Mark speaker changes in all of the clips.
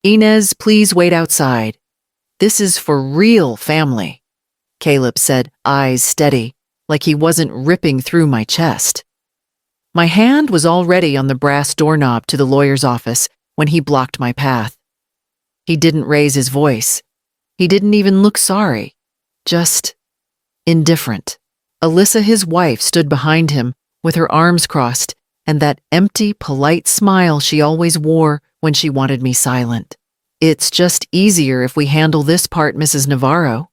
Speaker 1: Inez, please wait outside. This is for real family, Caleb said, eyes steady, like he wasn't ripping through my chest. My hand was already on the brass doorknob to the lawyer's office when he blocked my path. He didn't raise his voice. He didn't even look sorry, just indifferent. Alyssa, his wife, stood behind him with her arms crossed and that empty, polite smile she always wore when she wanted me silent. It's just easier if we handle this part, Mrs. Navarro,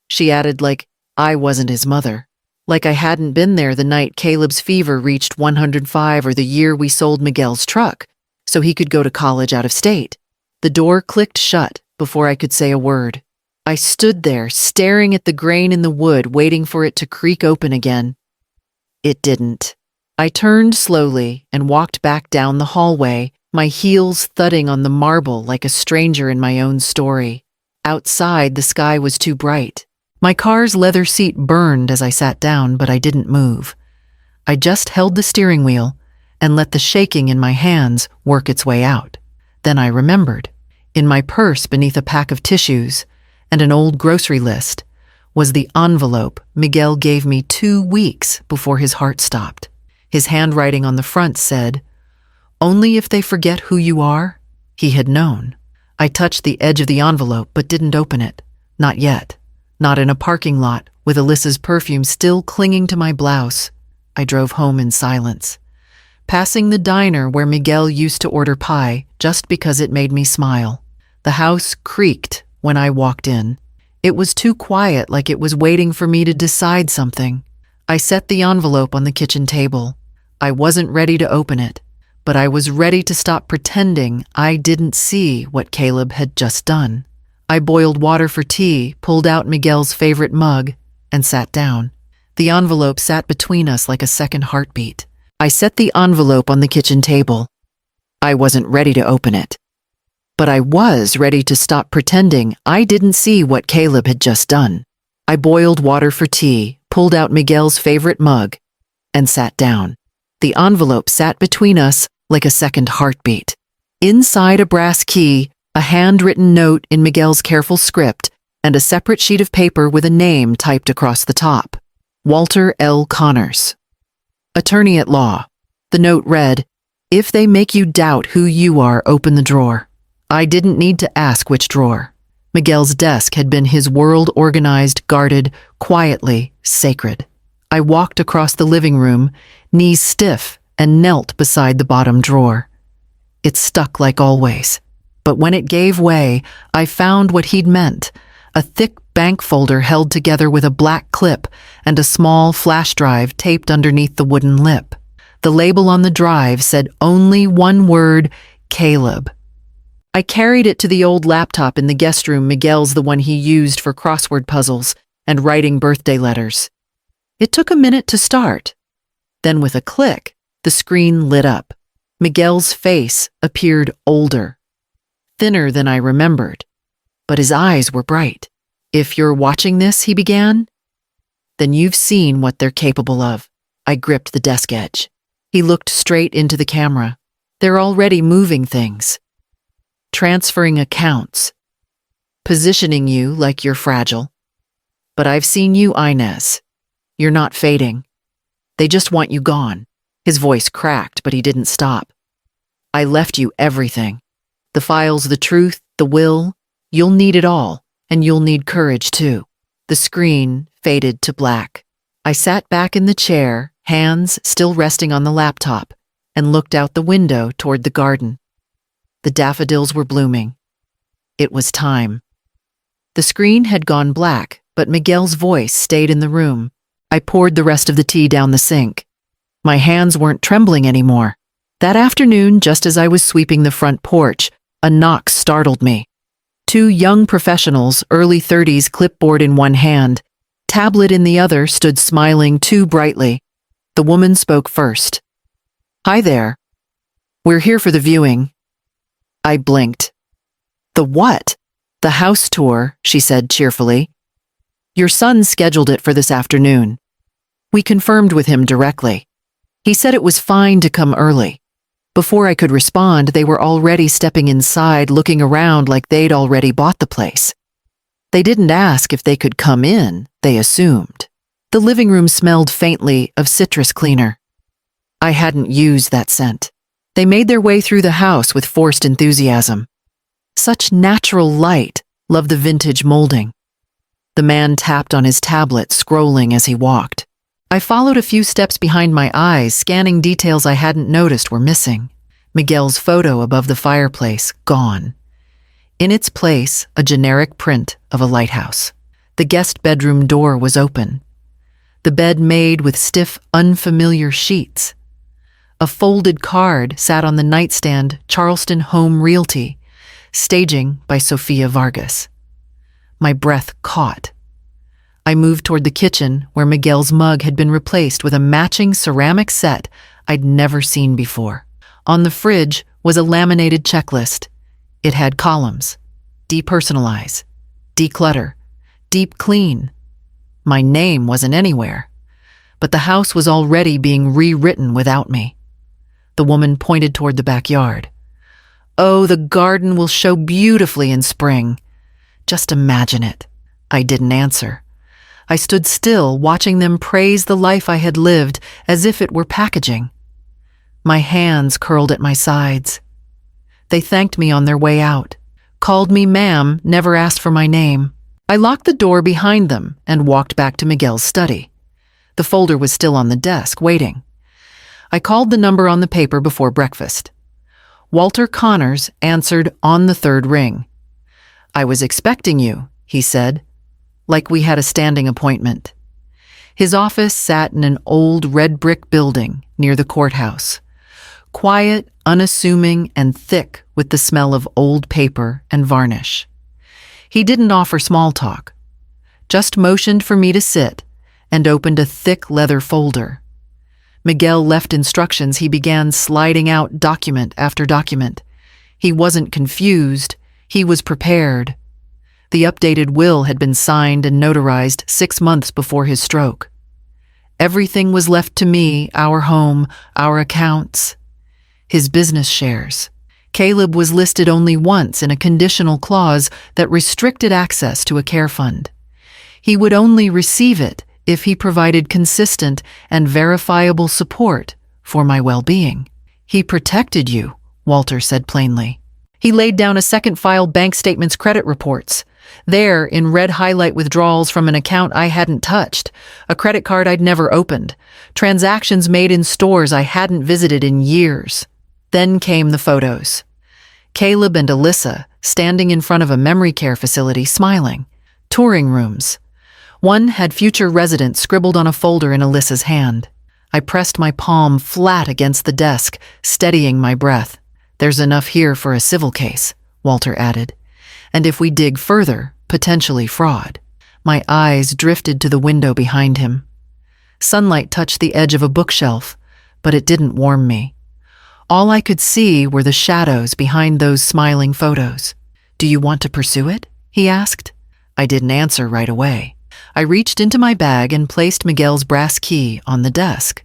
Speaker 1: she added, like I wasn't his mother, like I hadn't been there the night Caleb's fever reached 105 or the year we sold Miguel's truck so he could go to college out of state. The door clicked shut before I could say a word. I stood there, staring at the grain in the wood, waiting for it to creak open again. It didn't. I turned slowly and walked back down the hallway, my heels thudding on the marble like a stranger in my own story. Outside, the sky was too bright. My car's leather seat burned as I sat down, but I didn't move. I just held the steering wheel and let the shaking in my hands work its way out. Then I remembered. In my purse, beneath a pack of tissues and an old grocery list, was the envelope Miguel gave me 2 weeks before his heart stopped. His handwriting on the front said, "Only if they forget who you are." He had known. I touched the edge of the envelope but didn't open it. Not yet. Not in a parking lot, with Alyssa's perfume still clinging to my blouse. I drove home in silence, passing the diner where Miguel used to order pie just because it made me smile. The house creaked when I walked in. It was too quiet, like it was waiting for me to decide something. I set the envelope on the kitchen table. I wasn't ready to open it, but I was ready to stop pretending I didn't see what Caleb had just done. I boiled water for tea, pulled out Miguel's favorite mug, and sat down. The envelope sat between us like a second heartbeat. I set the envelope on the kitchen table. I wasn't ready to open it, but I was ready to stop pretending I didn't see what Caleb had just done. I boiled water for tea, pulled out Miguel's favorite mug, and sat down. The envelope sat between us like a second heartbeat. Inside a brass key, a handwritten note in Miguel's careful script, and a separate sheet of paper with a name typed across the top. Walter L. Connors, attorney at law. The note read, "If they make you doubt who you are, open the drawer." I didn't need to ask which drawer. Miguel's desk had been his world, organized, guarded, quietly sacred. I walked across the living room, knees stiff, and knelt beside the bottom drawer. It stuck like always. But when it gave way, I found what he'd meant, a thick bank folder held together with a black clip and a small flash drive taped underneath the wooden lip. The label on the drive said only one word, Caleb. I carried it to the old laptop in the guest room. Miguel's the one he used for crossword puzzles and writing birthday letters. It took a minute to start. Then with a click, the screen lit up. Miguel's face appeared older, thinner than I remembered, but his eyes were bright. "If you're watching this," he began, "then you've seen what they're capable of." I gripped the desk edge. He looked straight into the camera. "They're already moving things, transferring accounts, positioning you like you're fragile. But I've seen you, Inez. You're not fading. They just want you gone." His voice cracked, but he didn't stop. "I left you everything. The files, the truth, the will. You'll need it all, and you'll need courage too." The screen faded to black. I sat back in the chair, hands still resting on the laptop, and looked out the window toward the garden. The daffodils were blooming. It was time. The screen had gone black, but Miguel's voice stayed in the room. I poured the rest of the tea down the sink. My hands weren't trembling anymore. That afternoon, just as I was sweeping the front porch, a knock startled me. 2 young professionals, early 30s, clipboard in one hand, tablet in the other, stood smiling too brightly. The woman spoke first. "Hi there. We're here for the viewing." I blinked. "The what?" "The house tour," she said cheerfully. "Your son scheduled it for this afternoon. We confirmed with him directly. He said it was fine to come early. Before I could respond, they were already stepping inside, looking around like they'd already bought the place. They didn't ask if they could come in, they assumed. The living room smelled faintly of citrus cleaner. I hadn't used that scent. They made their way through the house with forced enthusiasm. Such natural light, loved the vintage molding. The man tapped on his tablet, scrolling as he walked. I followed a few steps behind my eyes, scanning details I hadn't noticed were missing. Miguel's photo above the fireplace, gone. In its place, a generic print of a lighthouse. The guest bedroom door was open. The bed made with stiff, unfamiliar sheets. A folded card sat on the nightstand, Charleston Home Realty, staging by Sofia Vargas. My breath caught. I moved toward the kitchen, where Miguel's mug had been replaced with a matching ceramic set I'd never seen before. On the fridge was a laminated checklist. It had columns: depersonalize, declutter, deep clean. My name wasn't anywhere, but the house was already being rewritten without me. The woman pointed toward the backyard. "Oh, the garden will show beautifully in spring. Just imagine it." I didn't answer. I stood still, watching them praise the life I had lived as if it were packaging. My hands curled at my sides. They thanked me on their way out, called me ma'am, never asked for my name. I locked the door behind them and walked back to Miguel's study. The folder was still on the desk, waiting. I called the number on the paper before breakfast. Walter Connors answered on the third ring. "I was expecting you," he said, like we had a standing appointment. His office sat in an old red brick building near the courthouse, quiet, unassuming, and thick with the smell of old paper and varnish. He didn't offer small talk, just motioned for me to sit and opened a thick leather folder. Miguel left instructions. He began sliding out document after document. He wasn't confused, he was prepared. The updated will had been signed and notarized 6 months before his stroke. Everything was left to me: our home, our accounts, his business shares. Caleb was listed only once in a conditional clause that restricted access to a care fund. He would only receive it if he provided consistent and verifiable support for my well-being. "He protected you," Walter said plainly. He laid down a second file: bank statements, credit reports. There, in red highlight, withdrawals from an account I hadn't touched, a credit card I'd never opened, transactions made in stores I hadn't visited in years. Then came the photos. Caleb and Alyssa standing in front of a memory care facility, smiling. Touring rooms. One had future resident scribbled on a folder in Alyssa's hand. I pressed my palm flat against the desk, steadying my breath. "There's enough here for a civil case," Walter added. "And if we dig further, potentially fraud." My eyes drifted to the window behind him. Sunlight touched the edge of a bookshelf, but it didn't warm me. All I could see were the shadows behind those smiling photos. "Do you want to pursue it?" he asked. I didn't answer right away. I reached into my bag and placed Miguel's brass key on the desk.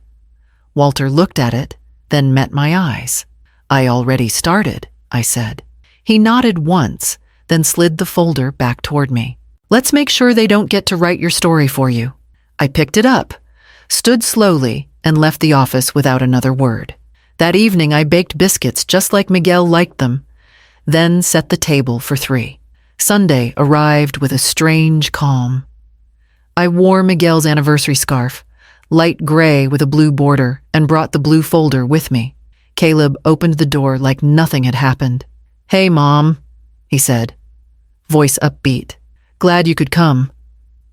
Speaker 1: Walter looked at it, then met my eyes. "I already started," I said. He nodded once, then slid the folder back toward me. "Let's make sure they don't get to write your story for you." I picked it up, stood slowly, and left the office without another word. That evening I baked biscuits just like Miguel liked them, then set the table for 3. Sunday arrived with a strange calm. I wore Miguel's anniversary scarf, light gray with a blue border, and brought the blue folder with me. Caleb opened the door like nothing had happened. "Hey, Mom," he said, voice upbeat. "Glad you could come."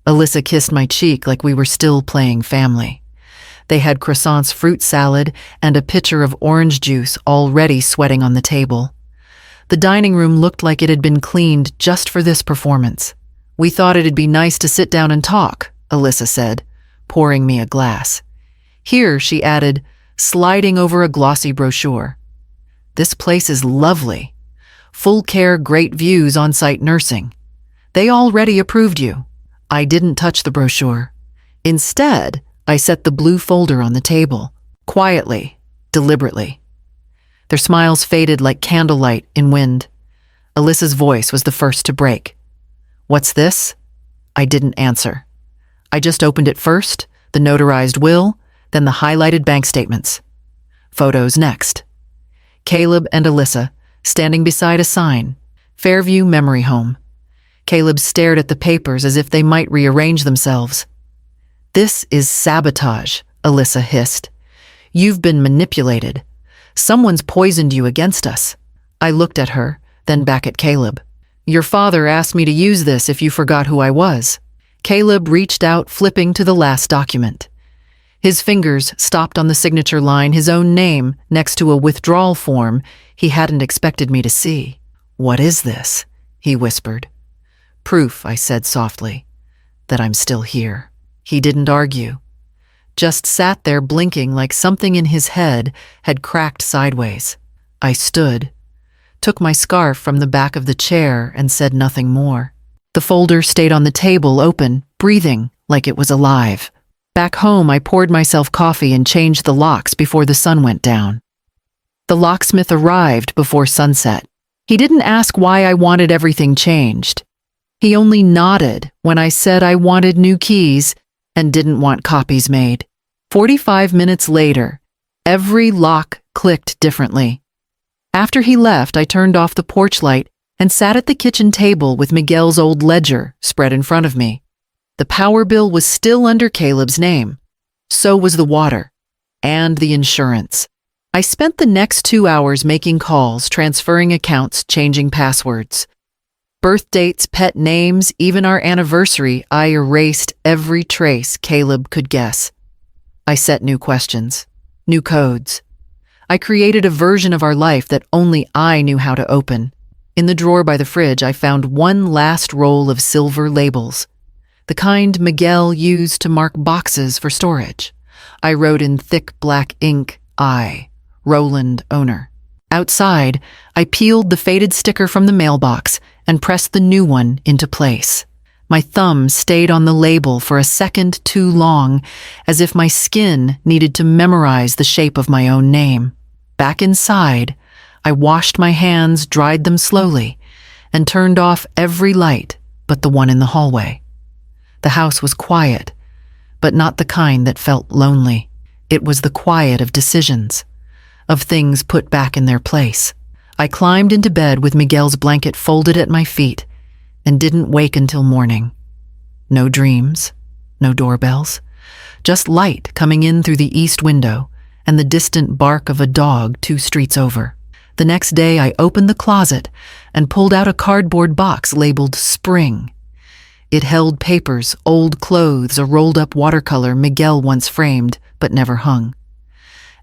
Speaker 1: Alyssa kissed my cheek like we were still playing family. They had croissants, fruit salad, and a pitcher of orange juice already sweating on the table. The dining room looked like it had been cleaned just for this performance. "We thought it'd be nice to sit down and talk," Alyssa said, pouring me a glass. "Here," she added, sliding over a glossy brochure. "This place is lovely. Full care, great views, on-site nursing. They already approved you." I didn't touch the brochure. Instead, I set the blue folder on the table, quietly, deliberately. Their smiles faded like candlelight in wind. Alyssa's voice was the first to break. "What's this?" I didn't answer. I just opened it first, the notarized will, then the highlighted bank statements. Photos next. Caleb and Alyssa, standing beside a sign, Fairview Memory Home. Caleb stared at the papers as if they might rearrange themselves. "This is sabotage," Alyssa hissed. "You've been manipulated. Someone's poisoned you against us." I looked at her, then back at Caleb. "Your father asked me to use this if you forgot who I was." Caleb reached out, flipping to the last document. His fingers stopped on the signature line, his own name, next to a withdrawal form he hadn't expected me to see. "What is this?" he whispered. "Proof," I said softly, "that I'm still here." He didn't argue, just sat there blinking like something in his head had cracked sideways. I stood, took my scarf from the back of the chair, and said nothing more. The folder stayed on the table, open, breathing like it was alive. Back home, I poured myself coffee and changed the locks before the sun went down. The locksmith arrived before sunset. He didn't ask why I wanted everything changed. He only nodded when I said I wanted new keys and didn't want copies made. 45 minutes later, every lock clicked differently. After he left, I turned off the porch light and sat at the kitchen table with Miguel's old ledger spread in front of me. The power bill was still under Caleb's name. So was the water and the insurance. I spent the next 2 hours making calls, transferring accounts, changing passwords. Birth dates, pet names, even our anniversary, I erased every trace Caleb could guess. I set new questions, new codes. I created a version of our life that only I knew how to open. In the drawer by the fridge, I found one last roll of silver labels, the kind Miguel used to mark boxes for storage. I wrote in thick black ink, I, Roland, owner. Outside, I peeled the faded sticker from the mailbox and pressed the new one into place. My thumb stayed on the label for a second too long, as if my skin needed to memorize the shape of my own name. Back inside, I washed my hands, dried them slowly, and turned off every light but the one in the hallway. The house was quiet, but not the kind that felt lonely. It was the quiet of decisions, of things put back in their place. I climbed into bed with Miguel's blanket folded at my feet and didn't wake until morning. No dreams, no doorbells, just light coming in through the east window and the distant bark of a dog 2 streets over. The next day, I opened the closet and pulled out a cardboard box labeled Spring. It held papers, old clothes, a rolled-up watercolor Miguel once framed but never hung.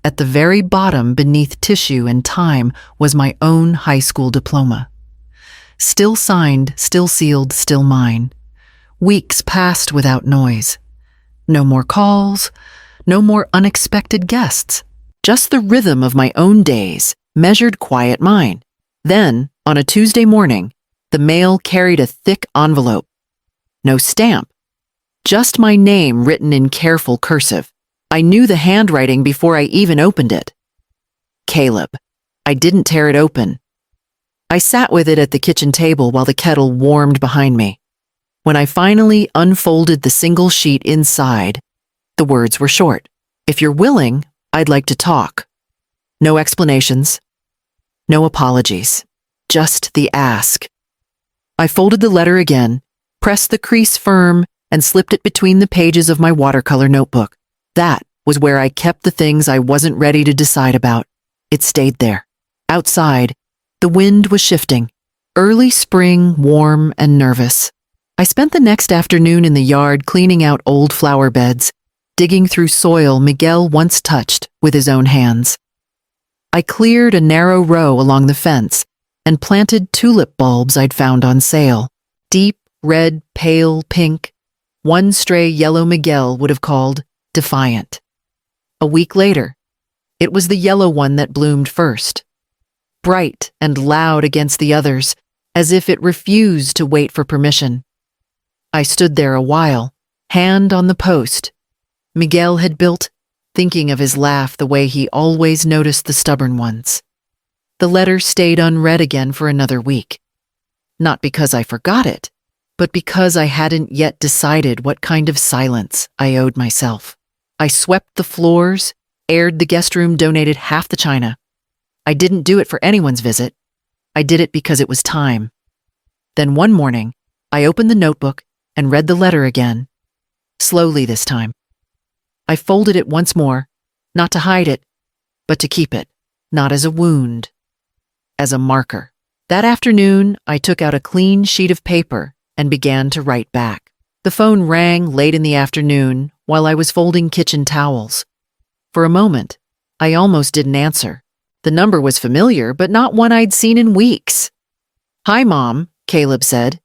Speaker 1: At the very bottom, beneath tissue and time, was my own high school diploma. Still signed, still sealed, still mine. Weeks passed without noise. No more calls, no more unexpected guests. Just the rhythm of my own days, measured quiet mine. Then, on a Tuesday morning, the mail carried a thick envelope. No stamp, just my name written in careful cursive. I knew the handwriting before I even opened it. Caleb. I didn't tear it open. I sat with it at the kitchen table while the kettle warmed behind me. When I finally unfolded the single sheet inside, the words were short. "If you're willing, I'd like to talk." No explanations, no apologies, just the ask. I folded the letter again, pressed the crease firm, and slipped it between the pages of my watercolor notebook. That was where I kept the things I wasn't ready to decide about. It stayed there. Outside, the wind was shifting. Early spring, warm and nervous. I spent the next afternoon in the yard cleaning out old flower beds, digging through soil Miguel once touched with his own hands. I cleared a narrow row along the fence and planted tulip bulbs I'd found on sale. Deep red, pale pink. One stray yellow Miguel would have called defiant. A week later, it was the yellow one that bloomed first, bright and loud against the others, as if it refused to wait for permission. I stood there a while, hand on the post Miguel had built, thinking of his laugh the way he always noticed the stubborn ones. The letter stayed unread again for another week. Not because I forgot it, but because I hadn't yet decided what kind of silence I owed myself. I swept the floors, aired the guest room, donated half the china. I didn't do it for anyone's visit. I did it because it was time. Then one morning, I opened the notebook and read the letter again. Slowly this time. I folded it once more, not to hide it, but to keep it, not as a wound, as a marker. That afternoon, I took out a clean sheet of paper and began to write back. The phone rang late in the afternoon while I was folding kitchen towels. For a moment, I almost didn't answer. The number was familiar, but not one I'd seen in weeks. "Hi, Mom," Caleb said.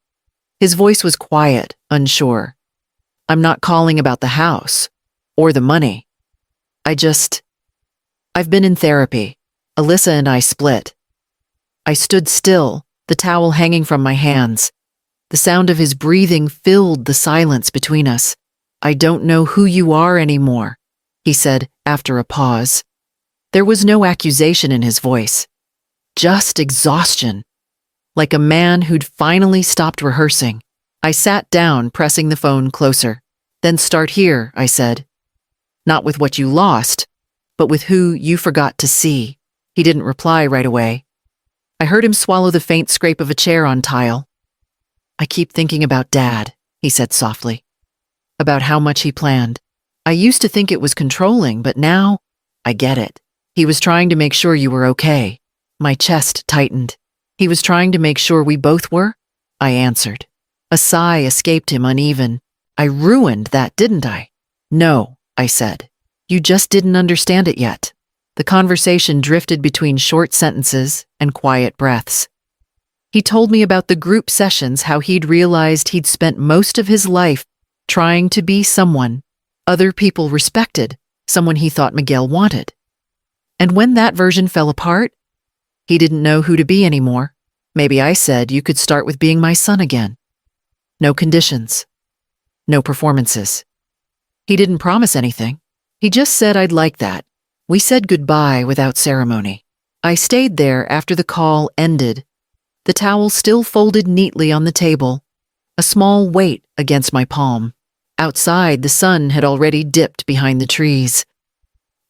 Speaker 1: His voice was quiet, unsure. "I'm not calling about the house or the money. I've been in therapy. Alyssa and I split." I stood still, the towel hanging from my hands. The sound of his breathing filled the silence between us. "I don't know who you are anymore," he said after a pause. There was no accusation in his voice, just exhaustion, like a man who'd finally stopped rehearsing. I sat down, pressing the phone closer. "Then start here," I said. "Not with what you lost, but with who you forgot to see." He didn't reply right away. I heard him swallow the faint scrape of a chair on tile. "I keep thinking about Dad," he said softly. "About how much he planned. I used to think it was controlling, but now I get it. He was trying to make sure you were okay." My chest tightened. "He was trying to make sure we both were?" I answered. A sigh escaped him, uneven. "I ruined that, didn't I?" "No," I said. "You just didn't understand it yet." The conversation drifted between short sentences and quiet breaths. He told me about the group sessions, how he'd realized he'd spent most of his life trying to be someone other people respected, someone he thought Miguel wanted. And when that version fell apart, he didn't know who to be anymore. Maybe I said you could start with being my son again. No conditions. No performances. He didn't promise anything. He just said I'd like that. We said goodbye without ceremony. I stayed there after the call ended, the towel still folded neatly on the table, a small weight against my palm. Outside, the sun had already dipped behind the trees.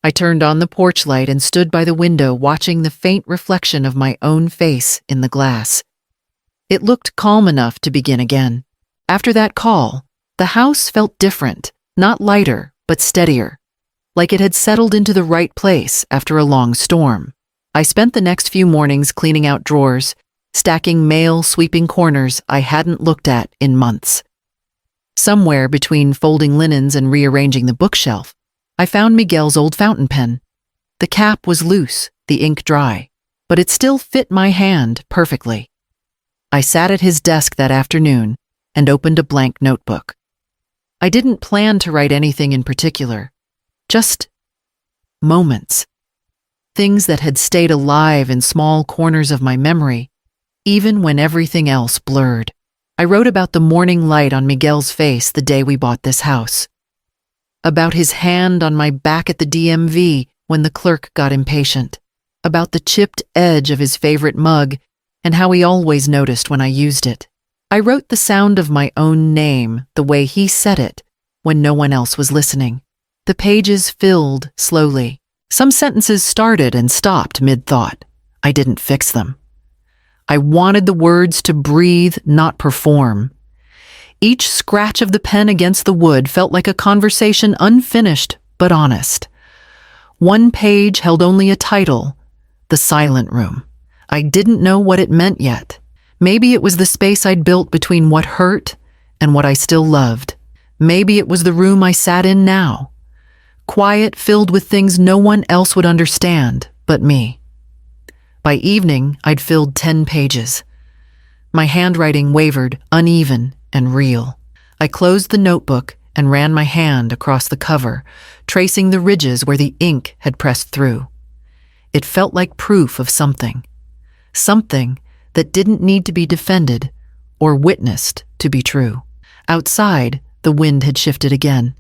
Speaker 1: I turned on the porch light and stood by the window watching the faint reflection of my own face in the glass. It looked calm enough to begin again. After that call, the house felt different, not lighter, but steadier, like it had settled into the right place after a long storm. I spent the next few mornings cleaning out drawers, stacking mail, sweeping corners I hadn't looked at in months. Somewhere between folding linens and rearranging the bookshelf, I found Miguel's old fountain pen. The cap was loose, the ink dry, but it still fit my hand perfectly. I sat at his desk that afternoon and opened a blank notebook. I didn't plan to write anything in particular, just moments. Things that had stayed alive in small corners of my memory, even when everything else blurred. I wrote about the morning light on Miguel's face the day we bought this house. About his hand on my back at the DMV when the clerk got impatient. About the chipped edge of his favorite mug and how he always noticed when I used it. I wrote the sound of my own name the way he said it when no one else was listening. The pages filled slowly. Some sentences started and stopped mid-thought. I didn't fix them. I wanted the words to breathe, not perform. Each scratch of the pen against the wood felt like a conversation, unfinished but honest. One page held only a title, The Silent Room. I didn't know what it meant yet. Maybe it was the space I'd built between what hurt and what I still loved. Maybe it was the room I sat in now. Quiet, filled with things no one else would understand but me. By evening, I'd filled 10 pages. My handwriting wavered, uneven and real. I closed the notebook and ran my hand across the cover, tracing the ridges where the ink had pressed through. It felt like proof of something. Something that didn't need to be defended or witnessed to be true. Outside, the wind had shifted again.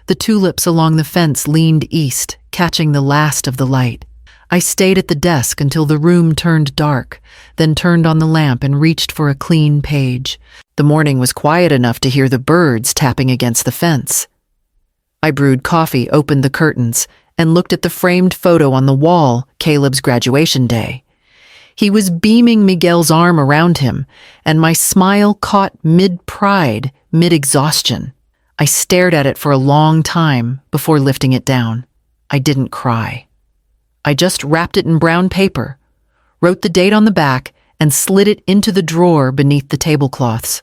Speaker 1: The tulips along the fence leaned east, catching the last of the light. I stayed at the desk until the room turned dark, then turned on the lamp and reached for a clean page. The morning was quiet enough to hear the birds tapping against the fence. I brewed coffee, opened the curtains, and looked at the framed photo on the wall, Caleb's graduation day. He was beaming Miguel's arm around him, and my smile caught mid-pride, mid-exhaustion. I stared at it for a long time before lifting it down. I didn't cry. I just wrapped it in brown paper, wrote the date on the back, and slid it into the drawer beneath the tablecloths.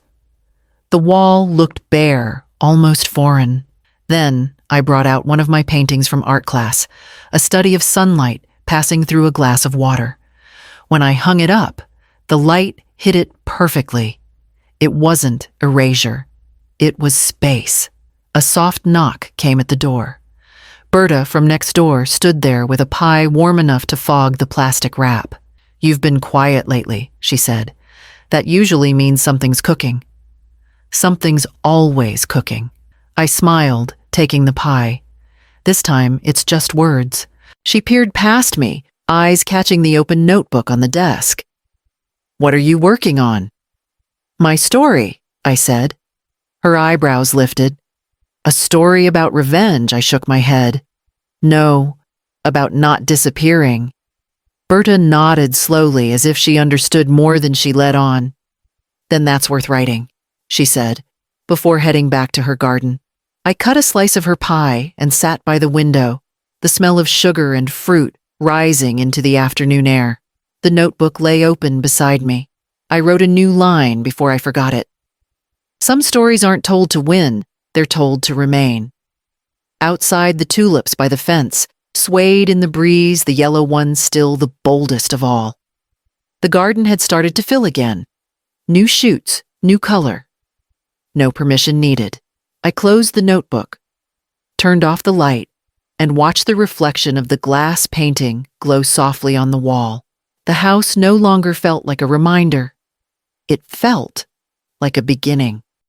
Speaker 1: The wall looked bare, almost foreign. Then I brought out one of my paintings from art class, a study of sunlight passing through a glass of water. When I hung it up, the light hit it perfectly. It wasn't erasure. It was space. A soft knock came at the door. Berta from next door stood there with a pie warm enough to fog the plastic wrap. "You've been quiet lately," she said. "That usually means something's cooking." "Something's always cooking." I smiled, taking the pie. This time, it's just words. She peered past me, eyes catching the open notebook on the desk. "What are you working on?" "My story," I said. Her eyebrows lifted. "A story about revenge," I shook my head. "No, about not disappearing." Berta nodded slowly as if she understood more than she let on. "Then that's worth writing," she said, before heading back to her garden. I cut a slice of her pie and sat by the window, the smell of sugar and fruit rising into the afternoon air. The notebook lay open beside me. I wrote a new line before I forgot it. Some stories aren't told to win, they're told to remain. Outside, the tulips by the fence swayed in the breeze, the yellow one still the boldest of all. The garden had started to fill again. New shoots, new color. No permission needed. I closed the notebook, turned off the light, and watched the reflection of the glass painting glow softly on the wall. The house no longer felt like a reminder. It felt like a beginning.